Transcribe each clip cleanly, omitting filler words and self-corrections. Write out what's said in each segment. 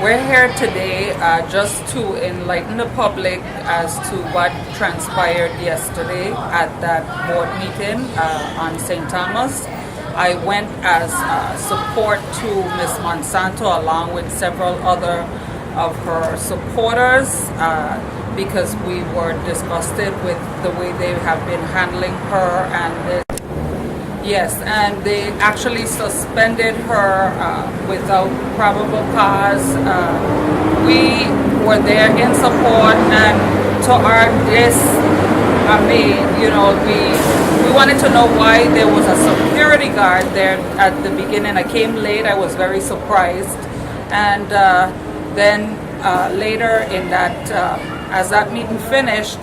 We're here today just to enlighten the public as to what transpired yesterday at that board meeting on St. Thomas. I went as support to Ms. Monsanto along with several other of her supporters because we were disgusted with the way they have been handling her and yes, and they actually suspended her without probable cause. We were there in support, and to our dismay, we wanted to know why there was a security guard there at the beginning. I came late. I was very surprised, and then later in that, as that meeting finished,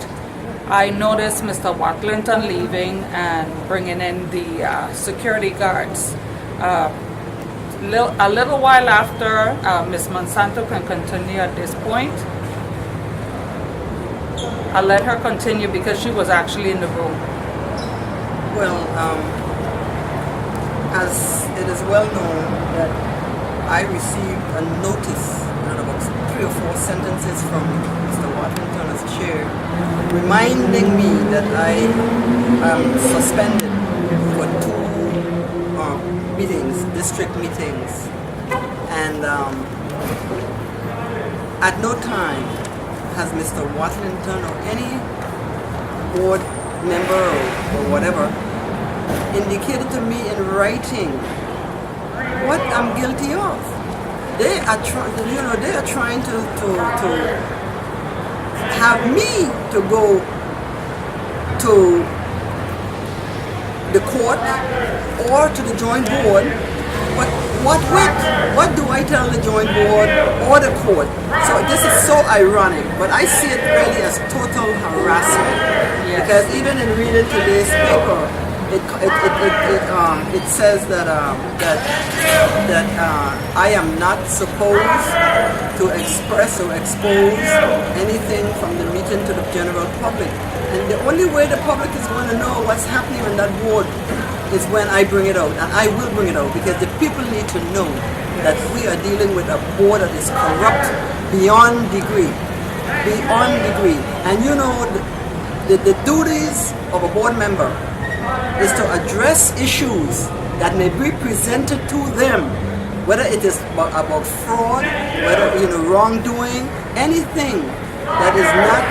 I noticed Mr. Watlington leaving and bringing in the security guards. A little while after, Ms. Monsanto can continue at this point. I'll let her continue because she was actually in the room. Well, as it is well known that I received a notice, about 3 or 4 sentences from Mr. Watlington as chair, reminding me that I am suspended for 2 meetings, district meetings, and at no time has Mr. Watlington or any board member or whatever indicated to me in writing what I'm guilty of. They are trying to have me to go to the court or to the joint board. But what with? What do I tell the joint board or the court? So this is so ironic, but I see it really as total harassment. Yes. Because even in reading today's paper, it says that I am not supposed to express or expose anything from the meeting to the general public. And the only way the public is going to know what's happening on that board is when I bring it out. And I will bring it out because the people need to know that we are dealing with a board that is corrupt beyond degree. Beyond degree. And the duties of a board member is to address issues that may be presented to them, whether it is about fraud, whether wrongdoing, anything that is not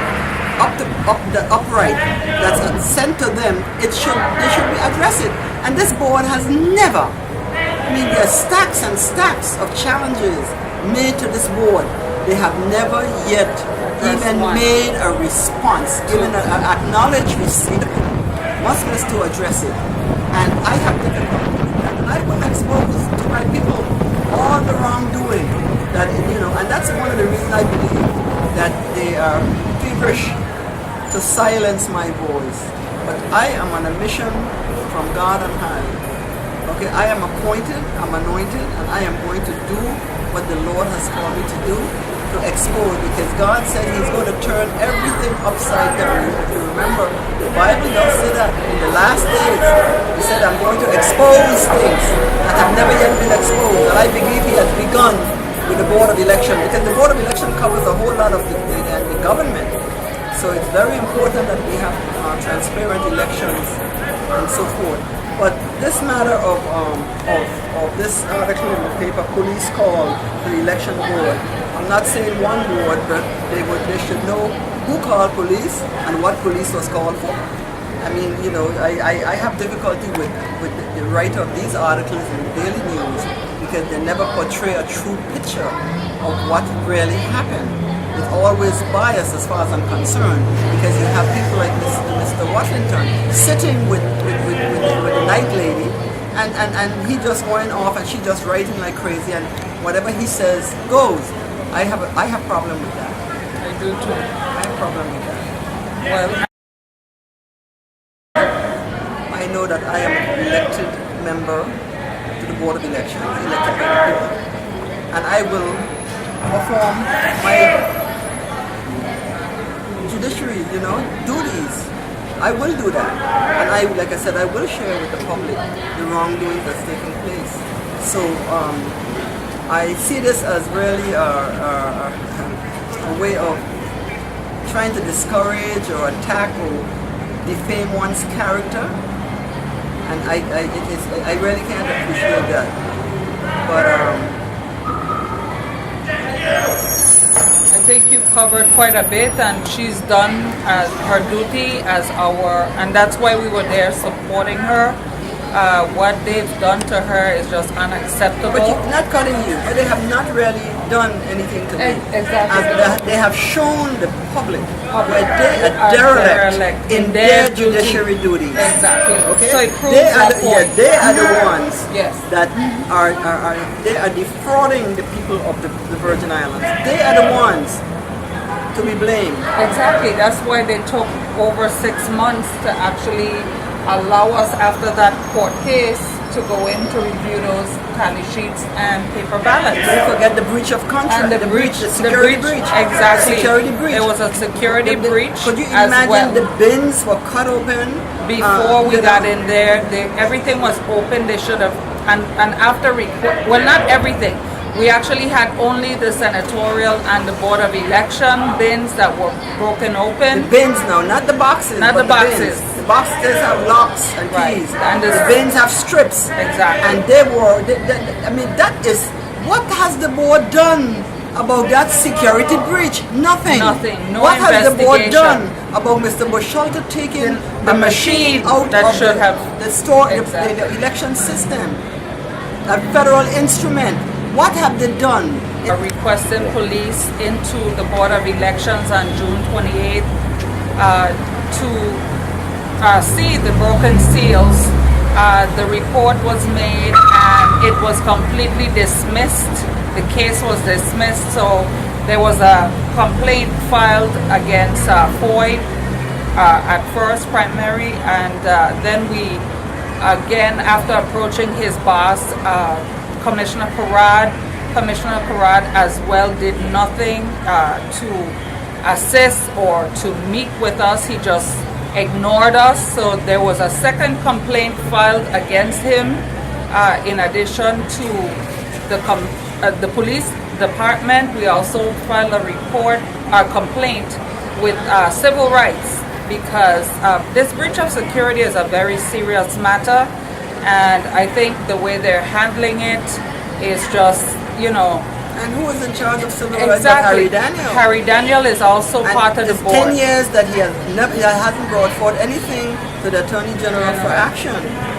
upright, that's sent to them, they should be addressed. And this board has never, there are stacks and stacks of challenges made to this board. They have never yet even made a response, even an acknowledged receipt. Wants us to address it, and I have difficulty with that. And I will expose to my people all the wrongdoing that and that's one of the reasons I believe that they are feverish to silence my voice. But I am on a mission from God on high. Okay, I am appointed, I'm anointed, and I am going to do what the Lord has called me to do, to expose, because God said He's going to turn everything upside down. If you remember, the Bible does say that in the last days, He said, I'm going to expose things that have never yet been exposed. And I believe He has begun with the Board of Election, because the Board of Election covers a whole lot of the government. So it's very important that we have transparent elections and so forth. But this matter of this article in the paper, police call the election board. I'm not saying one board, but they should know who called police and what police was called for. I have difficulty with the writer of these articles in Daily News because they never portray a true picture of what really happened. It's always biased as far as I'm concerned, because you have people like Mr. Washington sitting with the night lady, and he just going off and she just writing like crazy, and whatever he says goes. I have problem with that. I do too. I have problem with that. Well, I know that I am an elected member to the Board of Elections, elected by the people, and I will perform my judiciary, duties. I will do that, and like I said, I will share with the public the wrongdoing that's taking place. So I see this as really a way of trying to discourage or attack or defame one's character, and I really can't appreciate that. But I think you covered quite a bit, and she's done as her duty as and that's why we were there supporting her. What they've done to her is just unacceptable. but not cutting you, but they have not really done anything to me. Exactly. They have shown the public where they are are derelict derelict in their judiciary duties. Exactly. Okay? So it proves they are that the, yeah, point. they are the ones Yes. that are they are defrauding the people of the Virgin Islands. They are the ones to be blamed. Exactly. That's why they took over 6 months to actually allow us, after that court case, to go in to review those tally sheets and paper ballots. Don't forget the breach of contract, And the security breach. Exactly. Security breach. There was a security breach. Could you as imagine well. the bins were cut open Before we you got know? in there, everything was open. They should have, and after well, not everything. We actually had only the senatorial and the Board of Election bins that were broken open. The bins now, not the boxes. Not but the boxes. Bins. The boxes have locks and Right. keys. And the the- bins have strips. Exactly. And they were, I mean, that is, what has the board done about that security breach? Nothing. Nothing. No what has the board investigation. done about Mr. Bushalter taking The the machine machine out that of should have- the store, Exactly. the election system? A federal instrument. What have they done? Are requesting police into the Board of Elections on June 28th to see the broken seals. The report was made and it was completely dismissed. The case was dismissed, so there was a complaint filed against Foy at first primary, and then we again, after approaching his boss, Commissioner Parad as well did nothing to assist or to meet with us. He just ignored us. So there was a second complaint filed against him in addition to the police department. We also filed a complaint with civil rights, because this breach of security is a very serious matter, and I think the way they're handling it is just, And who is in charge of civil rights? exactly. Harry Daniel. Harry Daniel is also And part of the it's board. 10 years that he hasn't brought forth anything to the Attorney General for action.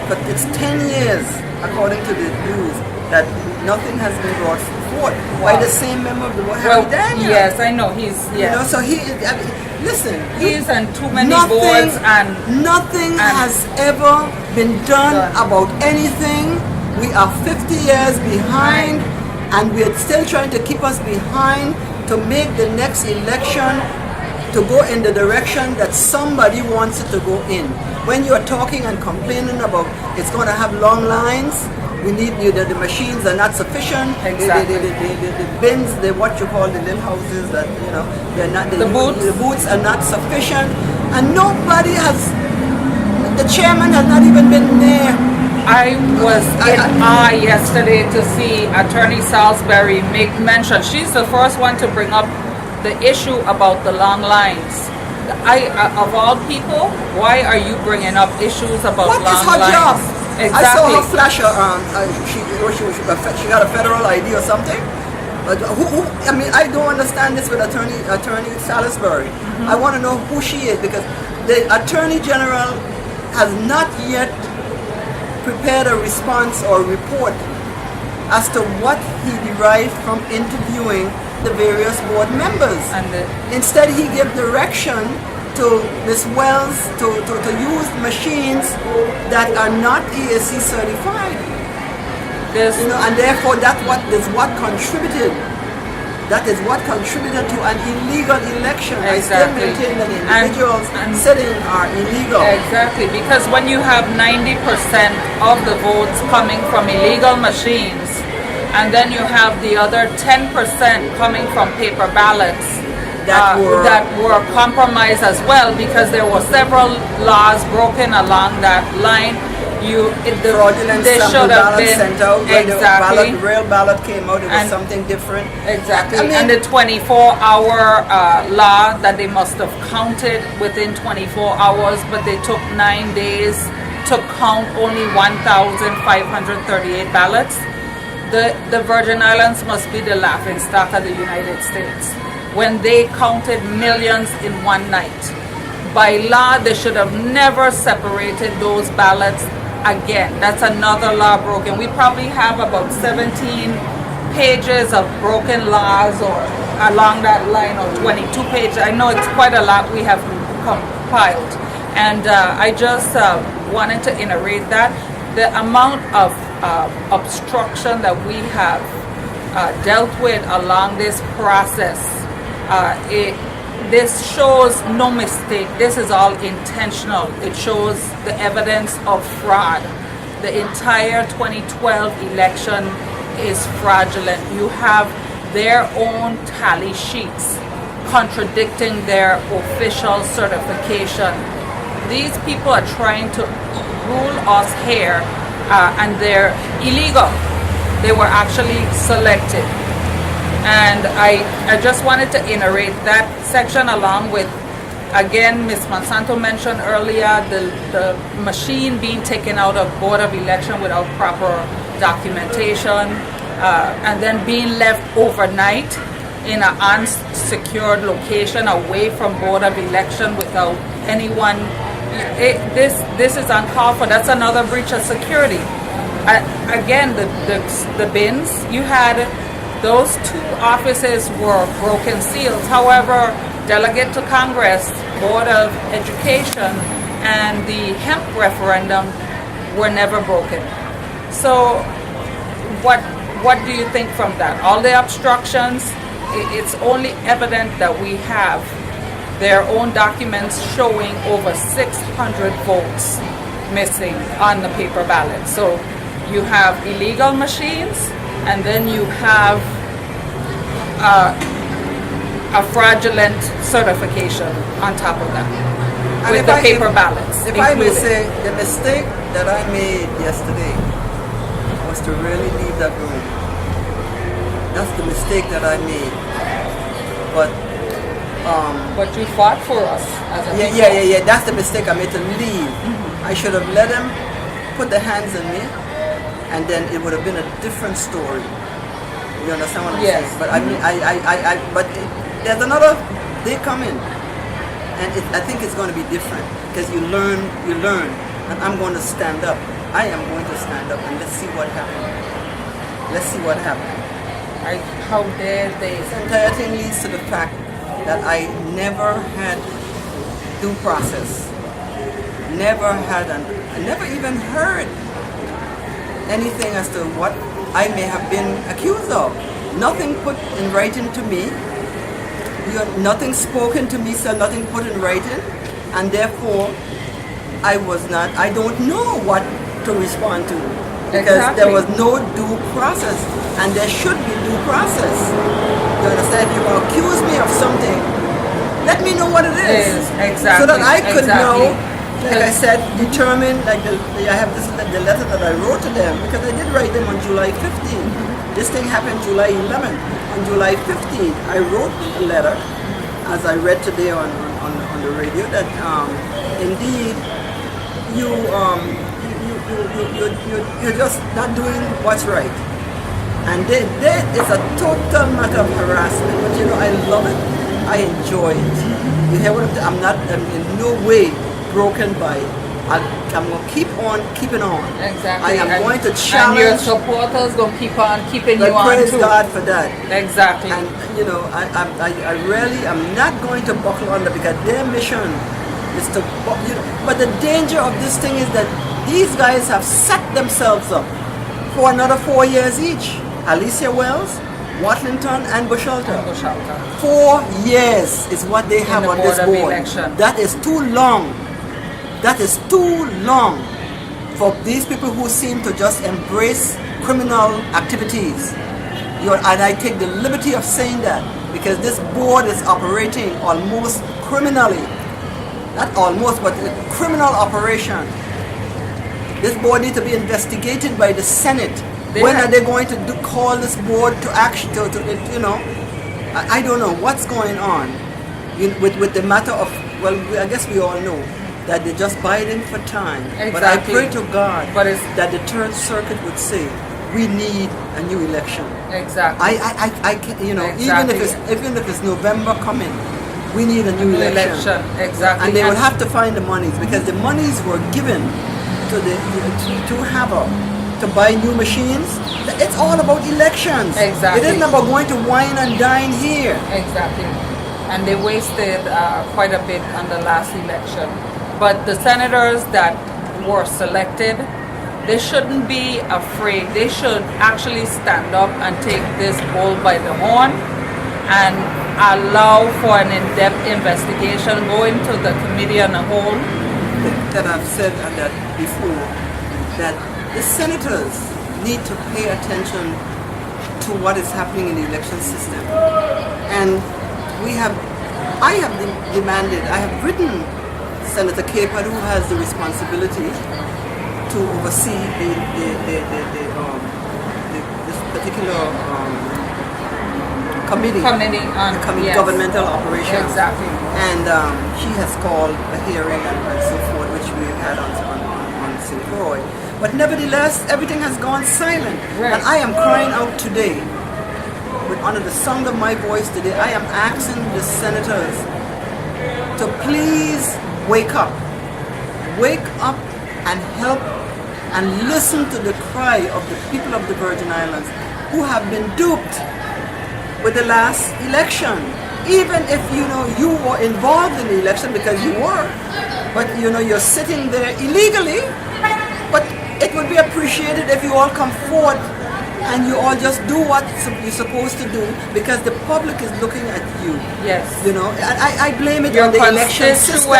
But it's 10 years, according to the news, that nothing has been brought forth by the same member of the board, Harry Daniel. Yes, I know he's You know, so listen. he's on too many boards, and nothing has ever been done about anything. We are 50 years behind, and we're still trying to keep us behind to make the next election to go in the direction that somebody wants it to go in. When you're talking and complaining about it's going to have long lines, we need the machines are not sufficient. Exactly. The bins, what you call the little houses that they're not. The booths. The booths are not sufficient, and nobody has. The chairman has not even been there. I was in awe yesterday to see Attorney Salisbury make mention. She's the first one to bring up the issue about the long lines. Of all people, why are you bringing up issues about What long is her lines? job? Exactly. I saw her flash she got a federal ID or something. But I mean, I don't understand this with Attorney Salisbury. I want to know who she is, because the Attorney General has not yet prepared a response or report as to what he derived from interviewing the various board members. And Instead, he gave direction to Ms. Wells to use machines that are not ESC certified. And therefore that is what contributed to an illegal election. Exactly. I still maintain that the individuals sitting are illegal. Exactly, because when you have 90% of the votes coming from illegal machines, and then you have the other 10% coming from paper ballots that were compromised as well, because there were several laws broken along that line. fraudulent they sample should have ballots been sent out. When exactly. the real ballot came out, it was And something different. Exactly. I mean, and the 24-hour law that they must have counted within 24 hours, but they took 9 days to count only 1,538 ballots. The Virgin Islands must be the laughing stock of the United States when they counted millions in one night. By law, they should have never separated those ballots again. That's another law broken. We probably have about 17 pages of broken laws or along that line, or 22 pages. I know it's quite a lot we have compiled. And I just wanted to iterate that. The amount of obstruction that we have dealt with along this process, this shows no mistake. This is all intentional. It shows the evidence of fraud. The entire 2012 election is fraudulent. You have their own tally sheets contradicting their official certification. These people are trying to rule us here, and they're illegal. They were actually selected. And I just wanted to iterate that section along with, again, Ms. Monsanto mentioned earlier, the machine being taken out of Board of Election without proper documentation, and then being left overnight in an unsecured location away from Board of Election without anyone. This is uncalled for. That's another breach of security. Again, the bins, you had those two offices were broken seals. However, delegate to Congress, Board of Education, and the hemp referendum were never broken. So what do you think from that? All the obstructions, it's only evident that we have their own documents showing over 600 votes missing on the paper ballot. So you have illegal machines, and then you have a fraudulent certification on top of that, with the paper ballots. If I may say, the mistake that I made yesterday was to really leave that room. That's the mistake that I made. But you fought for us as a people. Yeah. That's the mistake I made, to leave. I should have let them put their hands on me, and then it would have been a different story. You understand what I'm saying? But I mean, but there's another. They come in, and I think it's going to be different because you learn, and I'm going to stand up. I am going to stand up, and let's see what happens. Let's see what happens. How dare they? This entire thing leads to the fact that I never had due process. I never even heard anything as to what I may have been accused of. Nothing put in writing to me. Nothing spoken to me, so nothing put in writing, and therefore I don't know what to respond to, because there was no due process, and there should be due process. You understand? If you accuse me of something, let me know what it is. Exactly. So that I could know, like I said, determine, like I have the letter that I wrote to them, because I did write them on July 15th. This thing happened July 11th. On July 15th, I wrote a letter, as I read today on the radio, that indeed you're just not doing what's right. And it's a total matter of harassment, but I love it. I enjoy it. You hear what I'm in no way broken by it. I'm going to keep on keeping on. Exactly. I am going to challenge. And your supporters going to keep on keeping you on praise too. God for that. Exactly. And I really am not going to buckle under, because their mission is to. But the danger of this thing is that these guys have set themselves up for another 4 years each. Alicia Wells, Watlington, and Bushalter. 4 years is what they have on this board. That is too long. That is too long for these people who seem to just embrace criminal activities. And I take the liberty of saying that, because this board is operating almost criminally. Not almost, but a criminal operation. This board needs to be investigated by the Senate. When are they going to call this board to action? I don't know what's going on with the matter of. Well, I guess we all know that they're just biding for time. Exactly. But I pray to God that the Third Circuit would say we need a new election. Exactly. I can, even if it's November coming, we need a new election. Exactly. And they will have to find the monies, because the monies were given to buy new machines. It's all about elections. Exactly. It isn't about going to wine and dine here. Exactly. And they wasted quite a bit on the last election. But the senators that were selected, they shouldn't be afraid. They should actually stand up and take this bull by the horn and allow for an in-depth investigation, go into the committee on the whole. That I've said that before, that the senators need to pay attention to what is happening in the election system. And I have demanded, I have written Senator Caput, who has the responsibility to oversee this particular committee on governmental operations. Exactly. And she has called a hearing and so forth, which we had on St. Croix. But nevertheless, everything has gone silent. Right. And I am crying out today, under the sound of my voice today, I am asking the senators to please wake up. Wake up and help and listen to the cry of the people of the Virgin Islands who have been duped with the last election. Even if you were involved in the election, because you were, but you're sitting there illegally. But it would be appreciated if you all come forward and you all just do what you're supposed to do, because the public is looking at you. Yes. I blame it Your on the election system.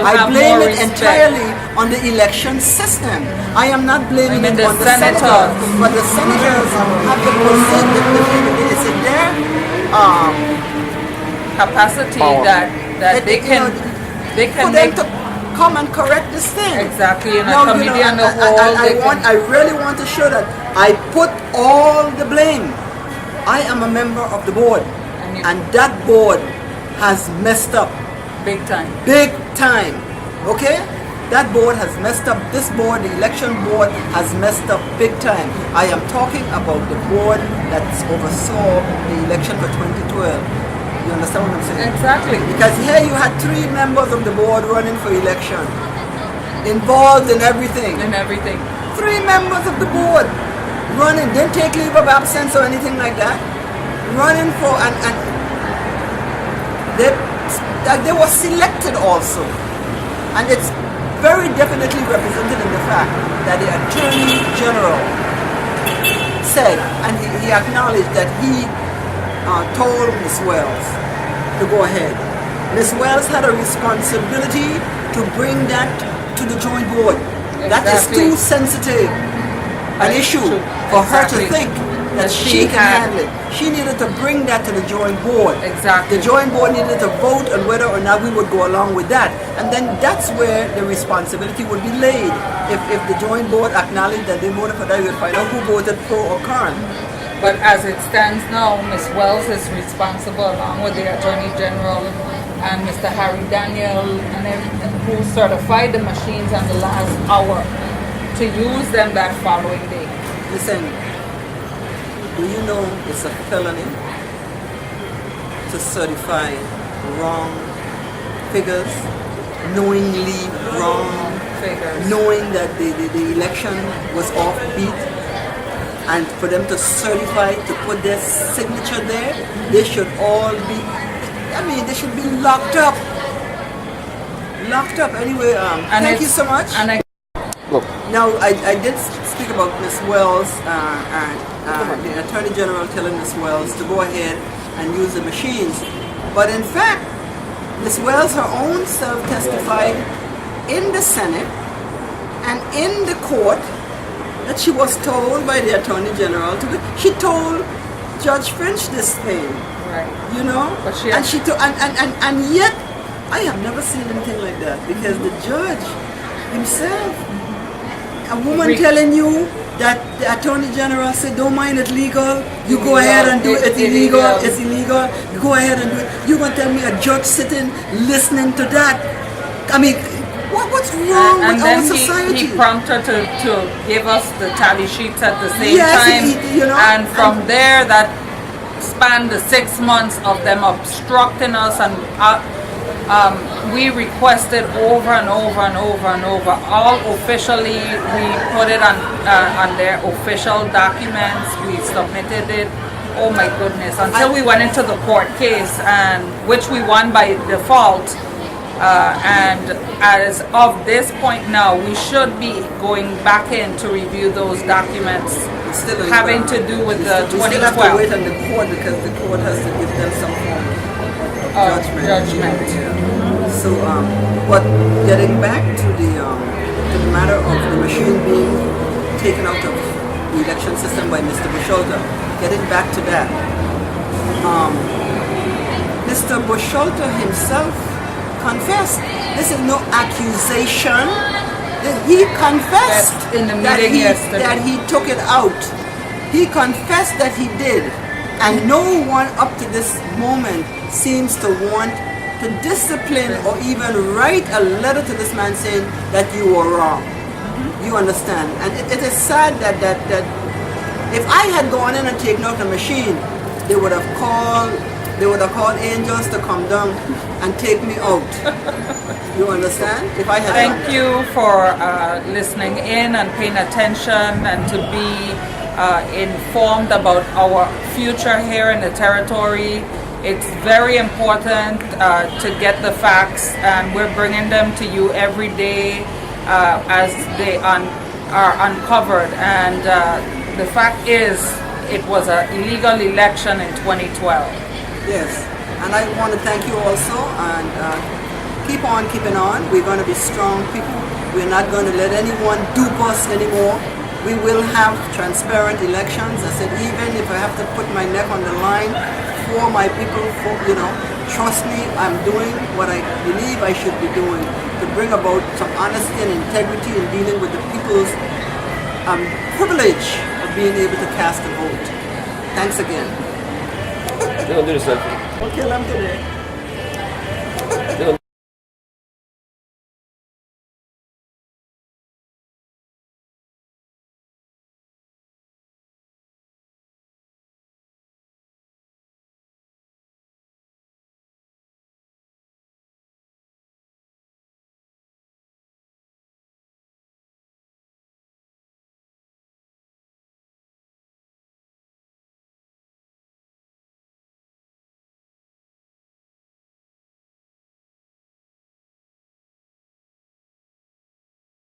I blame it entirely on the election system. I am not blaming it on the senators. But the senators have the position. It's in their capacity that they can for them to come and correct this thing. Exactly. In a committee on the whole, I really want to show that I put all the blame. I am a member of the board, and that board has messed up big time. Big time. Okay? That board has messed up. This board, the election board, has messed up big time. I am talking about the board that oversaw the election for 2012. You understand what I'm saying? Exactly. Because here you had 3 members of the board running for election, involved in everything. 3 members of the board running, didn't take leave of absence or anything like that. Running for, and they were selected also. And it's very definitely represented in the fact that the Attorney General said, and he acknowledged that he told Ms. Wells to go ahead. Ms. Wells had a responsibility to bring that to the joint board. Exactly. That is too sensitive an issue for her to think that she can handle it. She needed to bring that to the joint board. Exactly. The joint board needed to vote on whether or not we would go along with that. And then that's where the responsibility would be laid. If the joint board acknowledged that they voted for that, we would find out who voted pro or con. But as it stands now, Ms. Wells is responsible, along with the Attorney General and Mr. Harry Daniel, and everything, who certified the machines on the last hour to use them that following day. Listen, do you know it's a felony to certify wrong figures, knowingly wrong figures, knowing that the election was offbeat? And for them to certify, to put their signature there, they should all be, they should be locked up. Locked up. Anyway, thank you so much. Now, I did speak about Ms. Wells, the Attorney General telling Ms. Wells to go ahead and use the machines. But in fact, Ms. Wells her own self testified in the Senate and in the court that she was told by the Attorney General she told Judge Finch this thing. Right. But and yet I have never seen anything like that, because the judge himself a woman telling you that the Attorney General said, don't mind it legal, you go ahead and do it, it's illegal, it's illegal, you go ahead and do it. You're going to tell me a judge sitting, listening to that? I mean, what's wrong with our society? He prompted to give us the tally sheets at the same time. And from there, that spanned the 6 months of them obstructing us, and we requested over and over and over and over. All officially, we put it on their official documents. We submitted it. Oh my goodness! Until we went into the court case, and which we won by default. And as of this point now, we should be going back in to review those documents having to do with the 2012. We still have to wait on the court because the court has to give them some form of judgment. So, but getting back to the matter of the machine being taken out of the election system by Mr. Busholta, getting back to that, Mr. Busholta himself confessed. This is no accusation. He confessed in the meeting yesterday that he took it out. He confessed that he did, and no one up to this moment seems to want to discipline or even write a letter to this man saying that you were wrong. You understand? And it is sad that if I had gone in and taken out the machine, they would have called angels to come down and take me out. You understand? If I had Thank you for listening in and paying attention, and to be informed about our future here in the territory. It's very important to get the facts, and we're bringing them to you every day as they are uncovered. And the fact is, it was an illegal election in 2012. Yes, and I want to thank you also, and keep on keeping on. We're going to be strong people. We're not going to let anyone dupe us anymore. We will have transparent elections. I said, even if I have to put my neck on the line for my people, trust me, I'm doing what I believe I should be doing to bring about some honesty and integrity in dealing with the people's privilege of being able to cast a vote. Thanks again. Don't do this, Okay, I'm today.